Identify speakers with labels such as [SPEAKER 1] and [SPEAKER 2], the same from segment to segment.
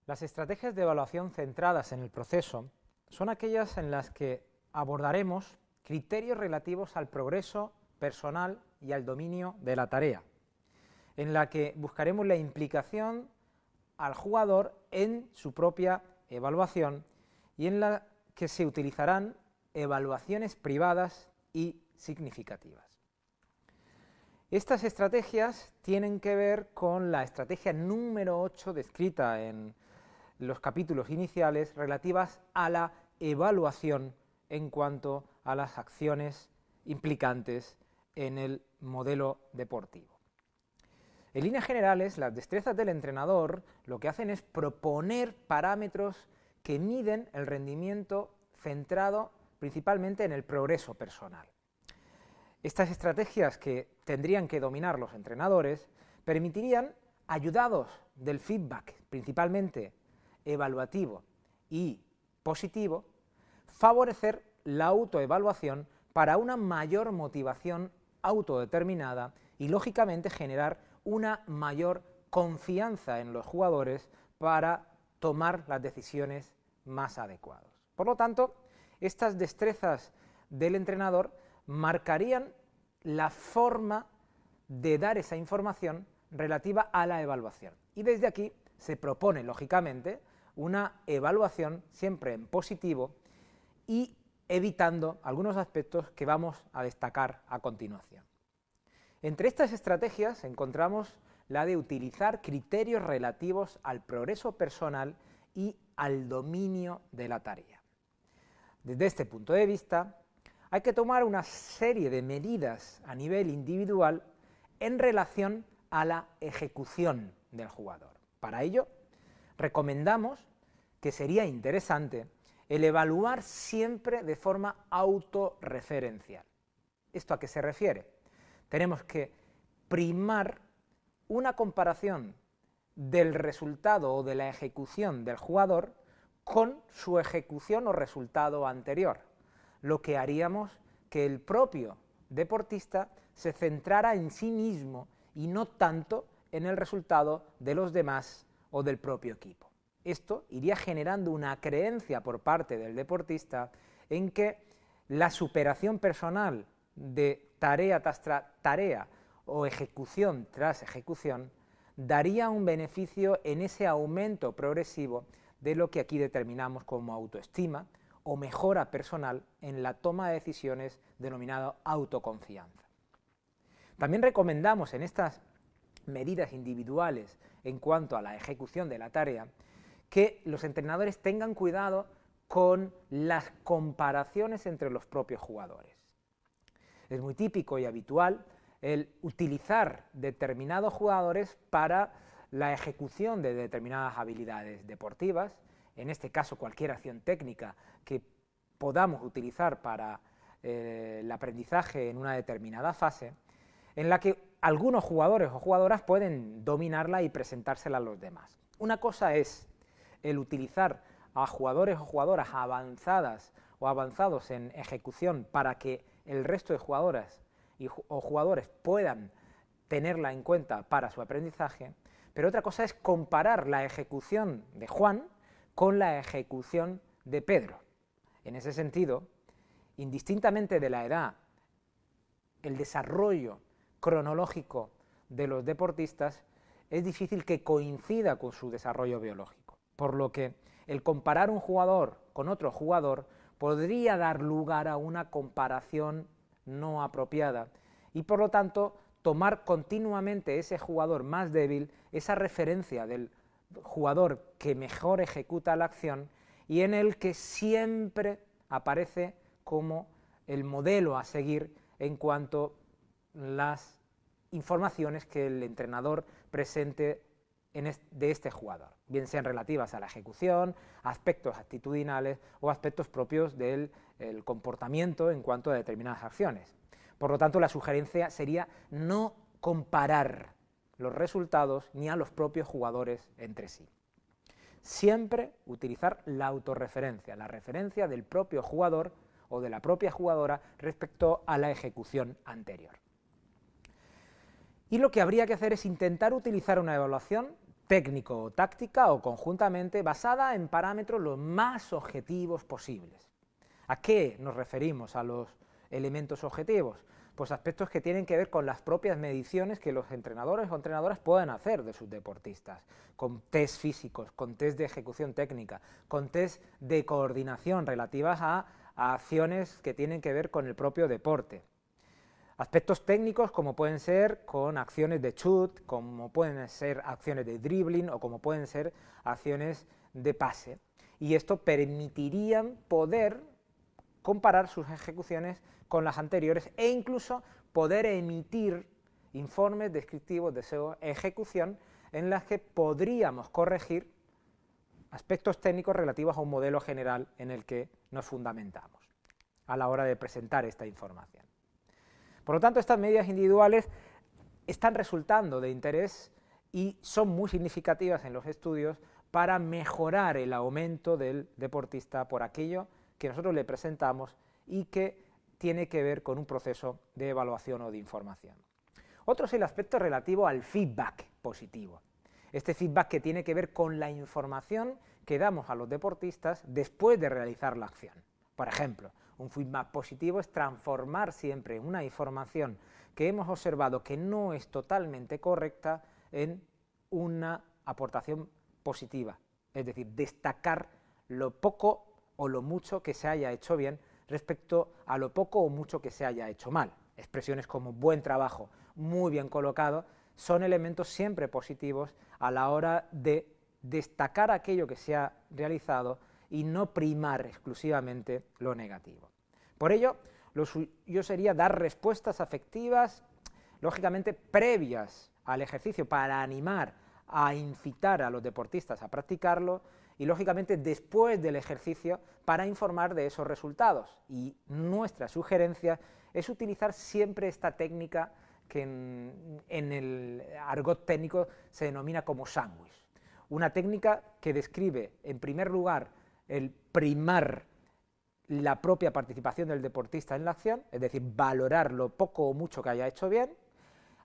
[SPEAKER 1] Las estrategias de evaluación centradas en el proceso son aquellas en las que abordaremos criterios relativos al progreso personal y al dominio de la tarea, en la que buscaremos la implicación al jugador en su propia evaluación y en la que se utilizarán evaluaciones privadas y significativas. Estas estrategias tienen que ver con la estrategia número 8 descrita en los capítulos iniciales relativas a la evaluación en cuanto a las acciones implicantes en el modelo deportivo. En líneas generales, las destrezas del entrenador lo que hacen es proponer parámetros que miden el rendimiento centrado principalmente en el progreso personal. Estas estrategias que tendrían que dominar los entrenadores permitirían, ayudados del feedback principalmente evaluativo y positivo, favorecer la autoevaluación para una mayor motivación autodeterminada y, lógicamente, generar una mayor confianza en los jugadores para tomar las decisiones más adecuadas. Por lo tanto, estas destrezas del entrenador marcarían la forma de dar esa información relativa a la evaluación. Y desde aquí se propone, lógicamente, una evaluación siempre en positivo y evitando algunos aspectos que vamos a destacar a continuación. Entre estas estrategias encontramos la de utilizar criterios relativos al progreso personal y al dominio de la tarea. Desde este punto de vista, hay que tomar una serie de medidas a nivel individual en relación a la ejecución del jugador. Para ello, recomendamos que sería interesante el evaluar siempre de forma autorreferencial. ¿Esto a qué se refiere? Tenemos que primar una comparación del resultado o de la ejecución del jugador con su ejecución o resultado anterior, lo que haríamos que el propio deportista se centrara en sí mismo y no tanto en el resultado de los demás o del propio equipo. Esto iría generando una creencia por parte del deportista en que la superación personal de tarea tras tarea o ejecución tras ejecución daría un beneficio en ese aumento progresivo de lo que aquí determinamos como autoestima o mejora personal en la toma de decisiones denominado autoconfianza. También recomendamos en estas medidas individuales en cuanto a la ejecución de la tarea que los entrenadores tengan cuidado con las comparaciones entre los propios jugadores. Es muy típico y habitual el utilizar determinados jugadores para la ejecución de determinadas habilidades deportivas, en este caso cualquier acción técnica que podamos utilizar para el aprendizaje en una determinada fase, en la que algunos jugadores o jugadoras pueden dominarla y presentársela a los demás. Una cosa es el utilizar a jugadores o jugadoras avanzadas o avanzados en ejecución para que el resto de jugadoras o jugadores puedan tenerla en cuenta para su aprendizaje, pero otra cosa es comparar la ejecución de Juan con la ejecución de Pedro. En ese sentido, indistintamente de la edad, el desarrollo cronológico de los deportistas es difícil que coincida con su desarrollo biológico, por lo que el comparar un jugador con otro jugador podría dar lugar a una comparación no apropiada y, por lo tanto, tomar continuamente ese jugador más débil, esa referencia del jugador que mejor ejecuta la acción y en el que siempre aparece como el modelo a seguir en cuanto a las informaciones que el entrenador presente de este jugador, bien sean relativas a la ejecución, aspectos actitudinales o aspectos propios del comportamiento en cuanto a determinadas acciones. Por lo tanto, la sugerencia sería no comparar los resultados ni a los propios jugadores entre sí. Siempre utilizar la autorreferencia, la referencia del propio jugador o de la propia jugadora respecto a la ejecución anterior. Y lo que habría que hacer es intentar utilizar una evaluación técnico o táctica o conjuntamente basada en parámetros los más objetivos posibles. ¿A qué nos referimos a los elementos objetivos? Pues aspectos que tienen que ver con las propias mediciones que los entrenadores o entrenadoras pueden hacer de sus deportistas, con test físicos, con test de ejecución técnica, con test de coordinación relativas a acciones que tienen que ver con el propio deporte. Aspectos técnicos como pueden ser con acciones de chut, como pueden ser acciones de dribbling o como pueden ser acciones de pase. Y esto permitirían poder comparar sus ejecuciones con las anteriores e incluso poder emitir informes descriptivos de su ejecución en las que podríamos corregir aspectos técnicos relativos a un modelo general en el que nos fundamentamos a la hora de presentar esta información. Por lo tanto, estas medidas individuales están resultando de interés y son muy significativas en los estudios para mejorar el aumento del deportista por aquello que nosotros le presentamos y que tiene que ver con un proceso de evaluación o de información. Otro es el aspecto relativo al feedback positivo. Este feedback que tiene que ver con la información que damos a los deportistas después de realizar la acción. Por ejemplo, un feedback positivo es transformar siempre una información que hemos observado que no es totalmente correcta en una aportación positiva, es decir, destacar lo poco o lo mucho que se haya hecho bien respecto a lo poco o mucho que se haya hecho mal. Expresiones como buen trabajo, muy bien colocado, son elementos siempre positivos a la hora de destacar aquello que se ha realizado y no primar exclusivamente lo negativo. Por ello, lo suyo sería dar respuestas afectivas, lógicamente previas al ejercicio, para animar a incitar a los deportistas a practicarlo, y lógicamente después del ejercicio para informar de esos resultados. Y nuestra sugerencia es utilizar siempre esta técnica que en el argot técnico se denomina como sándwich. Una técnica que describe, en primer lugar, el primar la propia participación del deportista en la acción, es decir, valorar lo poco o mucho que haya hecho bien.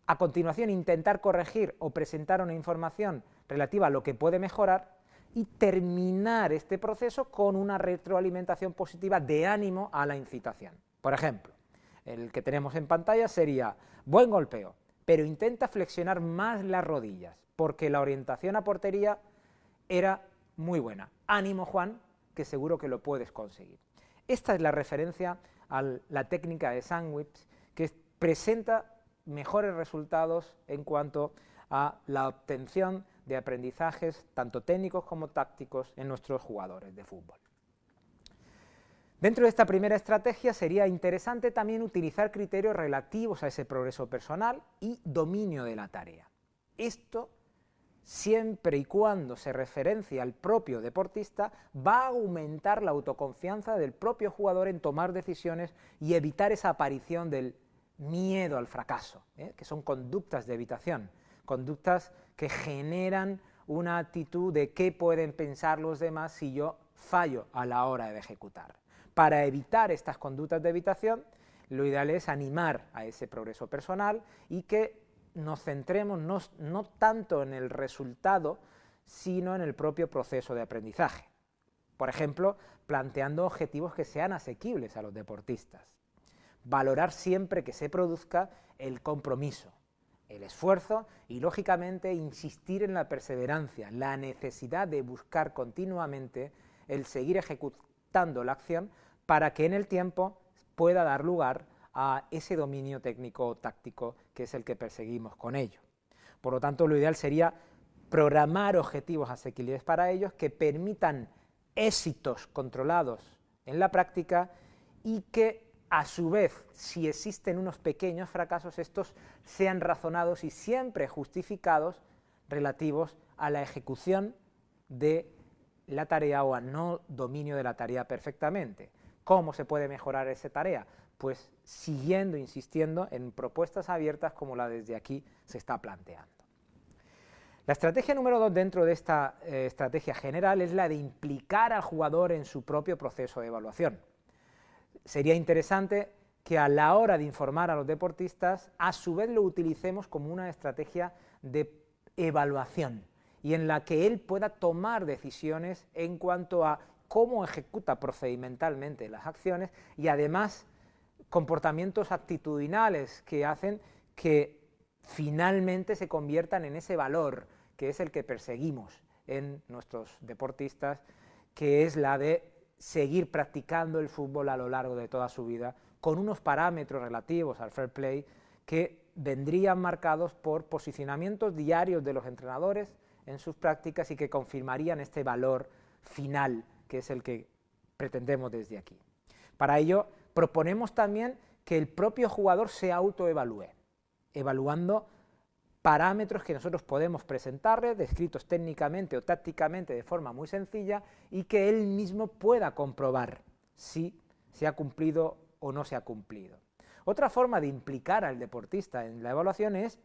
[SPEAKER 1] A continuación, intentar corregir o presentar una información relativa a lo que puede mejorar y terminar este proceso con una retroalimentación positiva de ánimo a la incitación. Por ejemplo, el que tenemos en pantalla sería: buen golpeo, pero intenta flexionar más las rodillas, porque la orientación a portería era muy buena. Ánimo, Juan, que seguro que lo puedes conseguir. Esta es la referencia a la técnica de sándwich, que presenta mejores resultados en cuanto a la obtención de aprendizajes tanto técnicos como tácticos en nuestros jugadores de fútbol. Dentro de esta primera estrategia sería interesante también utilizar criterios relativos a ese progreso personal y dominio de la tarea. Esto, siempre y cuando se referencie al propio deportista, va a aumentar la autoconfianza del propio jugador en tomar decisiones y evitar esa aparición del miedo al fracaso, que son conductas de evitación, conductas que generan una actitud de qué pueden pensar los demás si yo fallo a la hora de ejecutar. Para evitar estas conductas de evitación, lo ideal es animar a ese progreso personal y que nos centremos no tanto en el resultado, sino en el propio proceso de aprendizaje. Por ejemplo, planteando objetivos que sean asequibles a los deportistas. Valorar siempre que se produzca el compromiso, el esfuerzo y, lógicamente, insistir en la perseverancia, la necesidad de buscar continuamente el seguir ejecutando la acción para que en el tiempo pueda dar lugar a ese dominio técnico o táctico que es el que perseguimos con ello. Por lo tanto, lo ideal sería programar objetivos asequibles para ellos que permitan éxitos controlados en la práctica y que, a su vez, si existen unos pequeños fracasos, estos sean razonados y siempre justificados relativos a la ejecución de la tarea o al no dominio de la tarea perfectamente. ¿Cómo se puede mejorar esa tarea? Pues siguiendo, insistiendo en propuestas abiertas como la desde aquí se está planteando. La estrategia número 2 dentro de esta estrategia general es la de implicar al jugador en su propio proceso de evaluación. Sería interesante que a la hora de informar a los deportistas, a su vez lo utilicemos como una estrategia de evaluación y en la que él pueda tomar decisiones en cuanto a cómo ejecuta procedimentalmente las acciones y además comportamientos actitudinales que hacen que finalmente se conviertan en ese valor que es el que perseguimos en nuestros deportistas, que es la de seguir practicando el fútbol a lo largo de toda su vida, con unos parámetros relativos al fair play que vendrían marcados por posicionamientos diarios de los entrenadores en sus prácticas y que confirmarían este valor final, que es el que pretendemos desde aquí. Para ello, proponemos también que el propio jugador se autoevalúe, evaluando parámetros que nosotros podemos presentarle, descritos técnicamente o tácticamente de forma muy sencilla, y que él mismo pueda comprobar si se ha cumplido o no se ha cumplido. Otra forma de implicar al deportista en la evaluación es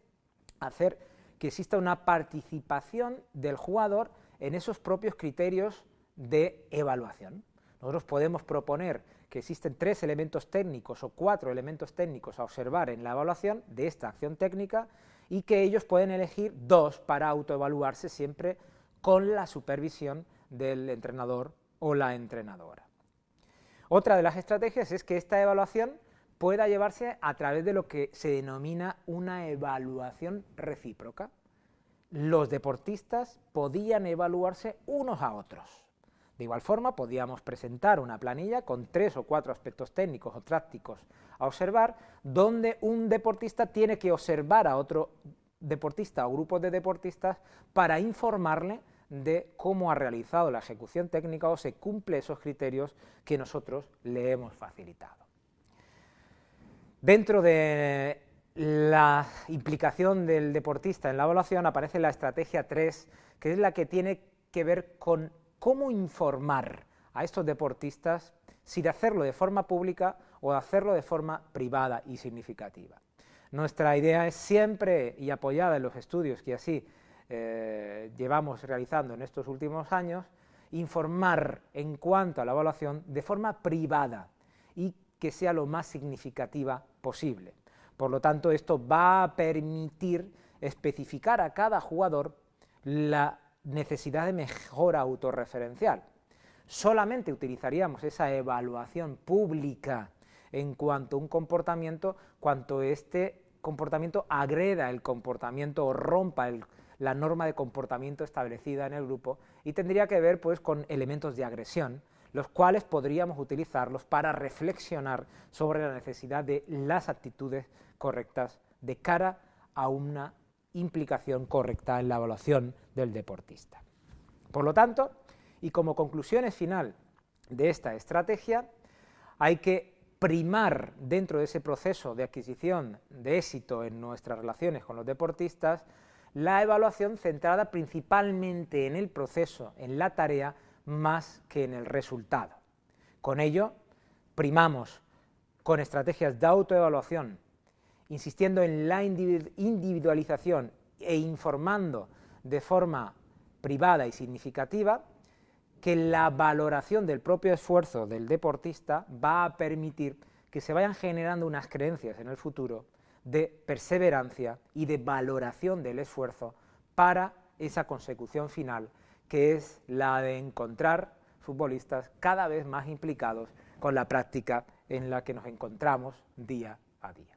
[SPEAKER 1] hacer que exista una participación del jugador en esos propios criterios de evaluación. Nosotros podemos proponer que existen 3 elementos técnicos o 4 elementos técnicos a observar en la evaluación de esta acción técnica y que ellos pueden elegir 2 para autoevaluarse siempre con la supervisión del entrenador o la entrenadora. Otra de las estrategias es que esta evaluación pueda llevarse a través de lo que se denomina una evaluación recíproca. Los deportistas podían evaluarse unos a otros. De igual forma, podíamos presentar una planilla con 3 o 4 aspectos técnicos o tácticos a observar, donde un deportista tiene que observar a otro deportista o grupos de deportistas para informarle de cómo ha realizado la ejecución técnica o se cumple esos criterios que nosotros le hemos facilitado. Dentro de la implicación del deportista en la evaluación aparece la estrategia 3, que es la que tiene que ver con cómo informar a estos deportistas si de hacerlo de forma pública o de hacerlo de forma privada y significativa. Nuestra idea es siempre, y apoyada en los estudios que así llevamos realizando en estos últimos años, informar en cuanto a la evaluación de forma privada y que sea lo más significativa posible. Por lo tanto, esto va a permitir especificar a cada jugador la necesidad de mejora autorreferencial. Solamente utilizaríamos esa evaluación pública en cuanto a un comportamiento, cuanto este comportamiento agreda el comportamiento o rompa la norma de comportamiento establecida en el grupo, y tendría que ver pues con elementos de agresión, los cuales podríamos utilizarlos para reflexionar sobre la necesidad de las actitudes correctas de cara a una implicación correcta en la evaluación del deportista. Por lo tanto, y como conclusión final de esta estrategia, hay que primar dentro de ese proceso de adquisición de éxito en nuestras relaciones con los deportistas la evaluación centrada principalmente en el proceso, en la tarea, más que en el resultado. Con ello, primamos con estrategias de autoevaluación, insistiendo en la individualización e informando de forma privada y significativa, que la valoración del propio esfuerzo del deportista va a permitir que se vayan generando unas creencias en el futuro de perseverancia y de valoración del esfuerzo para esa consecución final, que es la de encontrar futbolistas cada vez más implicados con la práctica en la que nos encontramos día a día.